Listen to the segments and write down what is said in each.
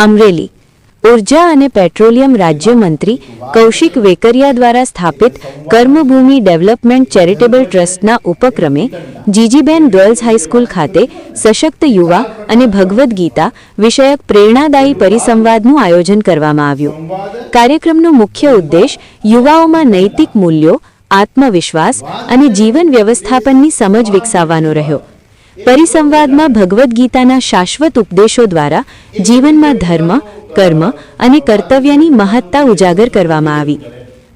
અમરેલી ઉર્જા અને પેટ્રોલિયમ રાજ્યમંત્રી કૌશિક વેકરિયા દ્વારા સ્થાપિત કર્મભૂમિ ડેવલપમેન્ટ ચેરિટેબલ ટ્રસ્ટના ઉપક્રમે જીજીબેન ગર્લ્સ હાઈસ્કૂલ ખાતે સશક્ત યુવા અને ભગવદ્ ગીતા વિષયક પ્રેરણાદાયી પરિસંવાદનું આયોજન કરવામાં આવ્યું. કાર્યક્રમનો મુખ્ય ઉદ્દેશ યુવાઓમાં નૈતિક મૂલ્યો, આત્મવિશ્વાસ અને જીવન વ્યવસ્થાપનની સમજ વિકસાવવાનો રહ્યો. પરિસંવાદમાં ભગવદ્ ગીતાના શાશ્વત ઉપદેશો દ્વારા જીવનમાં ધર્મ, કર્મ અને કર્તવ્યની મહત્તા ઉજાગર કરવામાં આવી.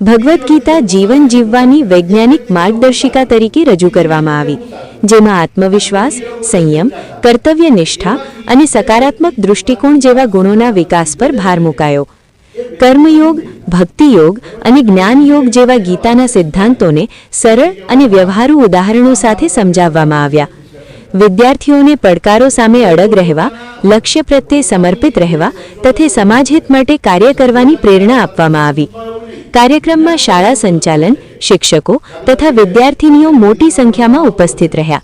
ભગવદ્ ગીતા જીવન જીવવાની વૈજ્ઞાનિક માર્ગદર્શિકા તરીકે રજૂ કરવામાં આવી, જેમાં આત્મવિશ્વાસ, સંયમ, કર્તવ્યનિષ્ઠા અને સકારાત્મક દૃષ્ટિકોણ જેવા ગુણોના વિકાસ પર ભાર મુકાયો. કર્મયોગ, ભક્તિયોગ અને જ્ઞાનયોગ જેવા ગીતાના સિદ્ધાંતોને સરળ અને વ્યવહારુ ઉદાહરણો સાથે સમજાવવામાં આવ્યા. વિદ્યાર્થીઓને પડકારો સામે અડગ રહેવા, લક્ષ્ય પ્રત્યે સમર્પિત રહેવા તથા સમાજહિત માટે કાર્ય કરવાની પ્રેરણા આપવામાં આવી. કાર્યક્રમમાં શાળા સંચાલન, શિક્ષકો તથા વિદ્યાર્થીનીઓ મોટી સંખ્યામાં ઉપસ્થિત રહ્યા.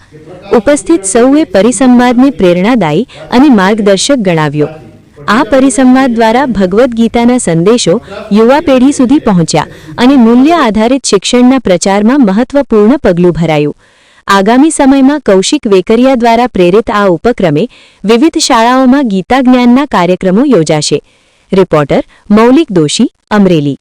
ઉપસ્થિત સૌએ પરિસંવાદને પ્રેરણાદાયી અને માર્ગદર્શક ગણાવ્યો. આ પરિસંવાદ દ્વારા ભગવદ્ ગીતાના સંદેશો યુવા પેઢી સુધી પહોંચ્યા અને મૂલ્ય આધારિત શિક્ષણના પ્રચારમાં મહત્વપૂર્ણ પગલું ભરાયું. આગામી સમયમાં કૌશિક વેકરિયા દ્વારા પ્રેરિત આ ઉપક્રમે વિવિધ શાળાઓમાં ગીતા જ્ઞાનના કાર્યક્રમો યોજાશે. રિપોર્ટર મૌલિક દોશી, અમરેલી.